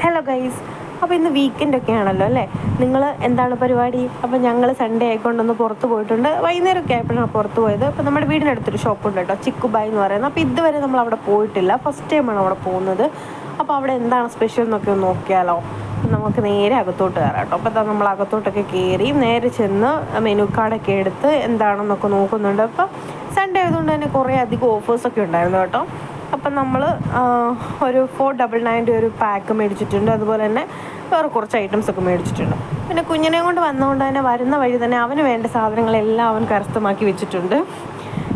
Hello guys. അപ്പോൾ ഇന്ന് വീക്കെൻഡൊക്കെ ആണല്ലോ അല്ലേ? നിങ്ങൾ എന്താണ് പരിപാടി? അപ്പോൾ ഞങ്ങൾ സൺഡേ ആയിക്കൊണ്ടൊന്ന് പുറത്ത് പോയിട്ടുണ്ട്. വൈകുന്നേരമൊക്കെ ആയപ്പോഴാണ് പുറത്ത് പോയത്. അപ്പോൾ നമ്മുടെ വീടിനടുത്തൊരു ഷോപ്പുണ്ട് കേട്ടോ, ചിക്കുബായ് എന്ന് പറയുന്നത്. അപ്പോൾ ഇതുവരെ നമ്മൾ അവിടെ പോയിട്ടില്ല, ഫസ്റ്റ് ടൈമാണ് അവിടെ പോകുന്നത്. അപ്പോൾ അവിടെ എന്താണ് സ്പെഷ്യൽ എന്നൊക്കെ ഒന്ന് നോക്കിയാലോ? നമുക്ക് നേരെ അകത്തോട്ട് കയറാം കേട്ടോ. അപ്പോൾ നമ്മൾ അകത്തോട്ടൊക്കെ കയറി നേരെ ചെന്ന് മെനു കാർഡൊക്കെ എടുത്ത് എന്താണെന്നൊക്കെ നോക്കുന്നുണ്ട്. അപ്പോൾ സൺഡേ ആയതുകൊണ്ട് തന്നെ കുറേ അധികം ഓഫേഴ്സൊക്കെ ഉണ്ടായിരുന്നു കേട്ടോ. അപ്പം നമ്മൾ ഒരു 499 ഒരു പാക്ക് മേടിച്ചിട്ടുണ്ട്. അതുപോലെ തന്നെ വേറെ കുറച്ച് ഐറ്റംസൊക്കെ മേടിച്ചിട്ടുണ്ട്. പിന്നെ കുഞ്ഞിനെ കൊണ്ട് വന്നതുകൊണ്ട് തന്നെ വരുന്ന വഴി തന്നെ അവന് വേണ്ട സാധനങ്ങളെല്ലാം അവൻ കരസ്ഥമാക്കി വെച്ചിട്ടുണ്ട്.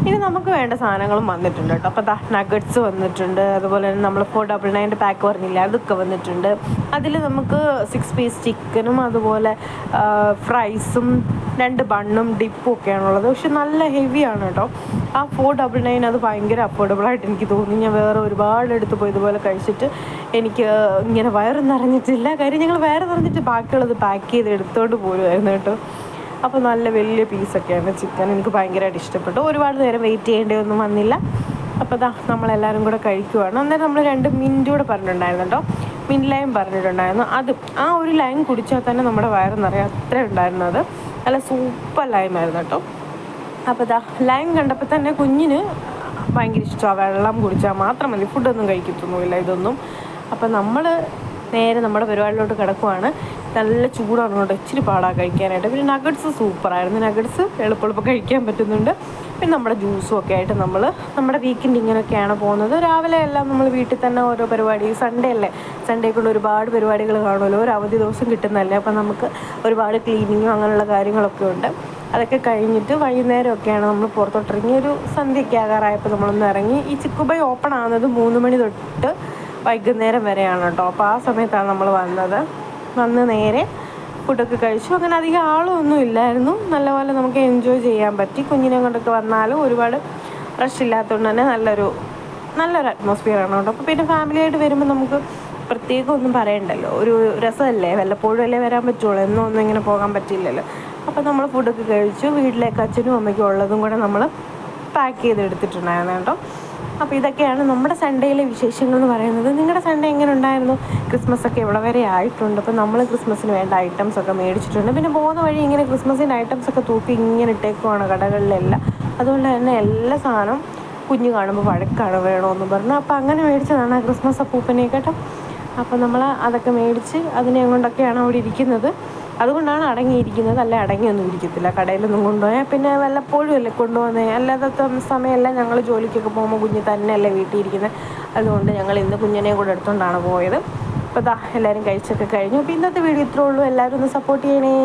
ഇനി നമുക്ക് വേണ്ട സാധനങ്ങളും വന്നിട്ടുണ്ട് കേട്ടോ. അപ്പോൾ നഗറ്റ്സ് വന്നിട്ടുണ്ട്. അതുപോലെ തന്നെ നമ്മൾ 499 പാക്ക് പറഞ്ഞില്ല, അതൊക്കെ വന്നിട്ടുണ്ട്. അതിൽ നമുക്ക് 6 പീസ് ചിക്കനും അതുപോലെ ഫ്രൈസും 2 ബണ്ണും ഡിപ്പും ഒക്കെയാണുള്ളത്. പക്ഷെ നല്ല ഹെവിയാണ് കേട്ടോ. ആ 499 അത് ഭയങ്കര അഫോർഡബിളായിട്ട് എനിക്ക് തോന്നി. ഞാൻ വേറെ ഒരുപാട് എടുത്ത് പോയി ഇതുപോലെ കഴിച്ചിട്ട് എനിക്ക് ഇങ്ങനെ വയറ് നിറഞ്ഞിട്ടില്ല. കാര്യം ഞങ്ങൾ വയറ് നിറഞ്ഞിട്ട് ബാക്കിയുള്ളത് പാക്ക് ചെയ്ത് എടുത്തോണ്ട് പോരുമായിരുന്നു കേട്ടോ. അപ്പോൾ നല്ല വലിയ പീസൊക്കെയാണ് ചിക്കൻ. എനിക്ക് ഭയങ്കരമായിട്ട് ഇഷ്ടപ്പെട്ടു. ഒരുപാട് നേരം വെയിറ്റ് ചെയ്യേണ്ടതൊന്നും വന്നില്ല. അപ്പോൾ നമ്മളെല്ലാവരും കൂടെ കഴിക്കുവാണ്. അന്നേരം നമ്മൾ 2 മിൻറ്റ് കൂടെ പറഞ്ഞിട്ടുണ്ടായിരുന്നു കേട്ടോ. മിൻറ്റ് ലൈം പറഞ്ഞിട്ടുണ്ടായിരുന്നു. അത് ആ ഒരു ലൈം കുടിച്ചാൽ തന്നെ നമ്മുടെ വയറ് നിറയെ അത്ര ഉണ്ടായിരുന്നു. അത് നല്ല സൂപ്പർ ലൈമായിരുന്നു കേട്ടോ. അപ്പോൾ ലൈം കണ്ടപ്പോൾ തന്നെ കുഞ്ഞിന് ഭയങ്കര ഇഷ്ടമാണ്. വെള്ളം കുടിച്ചാൽ മാത്രം മതി, ഫുഡൊന്നും കഴിക്കത്തൊന്നുമില്ല ഇതൊന്നും. അപ്പോൾ നമ്മൾ നേരെ നമ്മുടെ പരിപാടിയിലോട്ട് കിടക്കുവാണ്. നല്ല ചൂടാണ് കേട്ടോ, ഇച്ചിരി പാടാണ് കഴിക്കാനായിട്ട്. പിന്നെ നഗറ്റ്സ് സൂപ്പറായിരുന്നു. നഗറ്റ്സ് എളുപ്പം കഴിക്കാൻ പറ്റുന്നുണ്ട്. പിന്നെ നമ്മുടെ ജ്യൂസും ഒക്കെ ആയിട്ട് നമ്മുടെ വീക്കെൻഡ് ഇങ്ങനെയൊക്കെയാണ് പോകുന്നത്. രാവിലെ എല്ലാം നമ്മൾ വീട്ടിൽ തന്നെ ഓരോ പരിപാടി, സൺഡേ അല്ലേ, സൺഡേക്കുള്ള ഒരുപാട് പരിപാടികൾ കാണുമല്ലോ, ഒരു അവധി ദിവസം കിട്ടുന്നതല്ലേ. അപ്പോൾ നമുക്ക് ഒരുപാട് ക്ലീനിങ്ങും അങ്ങനെയുള്ള കാര്യങ്ങളൊക്കെ ഉണ്ട്. അതൊക്കെ കഴിഞ്ഞിട്ട് വൈകുന്നേരമൊക്കെയാണ് നമ്മൾ പുറത്തോട്ടിറങ്ങി. ഒരു സന്ധ്യയൊക്കെ ആകാറായപ്പോൾ നമ്മളൊന്ന് ഇറങ്ങി. ഈ ചിക്കുബായ് ഓപ്പൺ ആകുന്നത് 3 മണി തൊട്ട് വൈകുന്നേരം വരെയാണ് കേട്ടോ. അപ്പോൾ ആ സമയത്താണ് നമ്മൾ വന്ന് നേരെ ഫുഡൊക്കെ കഴിച്ചു. അങ്ങനെ അധികം ആളൊന്നും ഇല്ലായിരുന്നു. നല്ലപോലെ നമുക്ക് എൻജോയ് ചെയ്യാൻ പറ്റി. കുഞ്ഞിനെ കൊണ്ടൊക്കെ വന്നാലും ഒരുപാട് റഷ് ഇല്ലാത്തതുകൊണ്ട് തന്നെ നല്ലൊരു അറ്റ്മോസ്ഫിയറാണ് കേട്ടോ. അപ്പോൾ പിന്നെ ഫാമിലിയായിട്ട് വരുമ്പോൾ നമുക്ക് പ്രത്യേകം ഒന്നും പറയണ്ടല്ലോ, ഒരു രസമല്ലേ, വല്ലപ്പോഴും അല്ലേ വരാൻ പറ്റുള്ളൂ, ഒന്നും ഇങ്ങനെ പോകാൻ പറ്റില്ലല്ലോ. അപ്പോൾ നമ്മൾ ഫുഡൊക്കെ കഴിച്ചു. വീട്ടിലേക്ക് അച്ഛനും അമ്മയ്ക്കും ഉള്ളതും കൂടെ നമ്മൾ പാക്ക് ചെയ്തെടുത്തിട്ടുണ്ടായിരുന്നു കേട്ടോ. അപ്പോൾ ഇതൊക്കെയാണ് നമ്മുടെ സൺഡേയിലെ വിശേഷങ്ങൾ എന്ന് പറയുന്നത്. നിങ്ങളുടെ സൺഡേ എങ്ങനെ ഉണ്ടായിരുന്നു? ക്രിസ്മസൊക്കെ ഇവിടെ വരെ ആയിട്ടുണ്ട്. അപ്പോൾ നമ്മൾ ക്രിസ്മസിന് വേണ്ട ഐറ്റംസൊക്കെ മേടിച്ചിട്ടുണ്ട്. പിന്നെ പോകുന്ന വഴി ഇങ്ങനെ ക്രിസ്മസിൻ്റെ ഐറ്റംസൊക്കെ തൂക്കി ഇങ്ങനെ ഇട്ടേക്കുവാണ് കടകളിലെല്ലാം. അതുകൊണ്ട് തന്നെ എല്ലാ സാധനം കുഞ്ഞ് കാണുമ്പോൾ വഴക്കാണ് വേണമെന്ന് പറഞ്ഞു. അപ്പോൾ അങ്ങനെ മേടിച്ചതാണ് ആ ക്രിസ്മസ് അപ്പൂപ്പനെ കേട്ടോ. അപ്പോൾ നമ്മൾ അതൊക്കെ മേടിച്ച് അതിനെ കൊണ്ടൊക്കെയാണ് അവിടെ ഇരിക്കുന്നത്. അതുകൊണ്ടാണ് അടങ്ങിയിരിക്കുന്നത്. അല്ല അടങ്ങിയൊന്നും ഇരിക്കത്തില്ല. കടയിലൊന്നും കൊണ്ടുപോയാൽ പിന്നെ വല്ലപ്പോഴും അല്ലേ കൊണ്ടുപോകുന്നത്. അല്ലാത്ത സമയമെല്ലാം ഞങ്ങൾ ജോലിക്കൊക്കെ പോകുമ്പോൾ കുഞ്ഞ് തന്നെയല്ലേ വീട്ടിൽ ഇരിക്കുന്നത്. അതുകൊണ്ട് ഞങ്ങൾ ഇന്ന് കുഞ്ഞിനെയും കൂടെ എടുത്തുകൊണ്ടാണ് പോയത്. അപ്പോൾ എല്ലാവരും കഴിച്ചൊക്കെ കഴിഞ്ഞു. അപ്പോൾ ഇന്നത്തെ വീഡിയോ ഇത്രേ ഉള്ളൂ. എല്ലാവരും ഒന്ന് സപ്പോർട്ട് ചെയ്യണേ.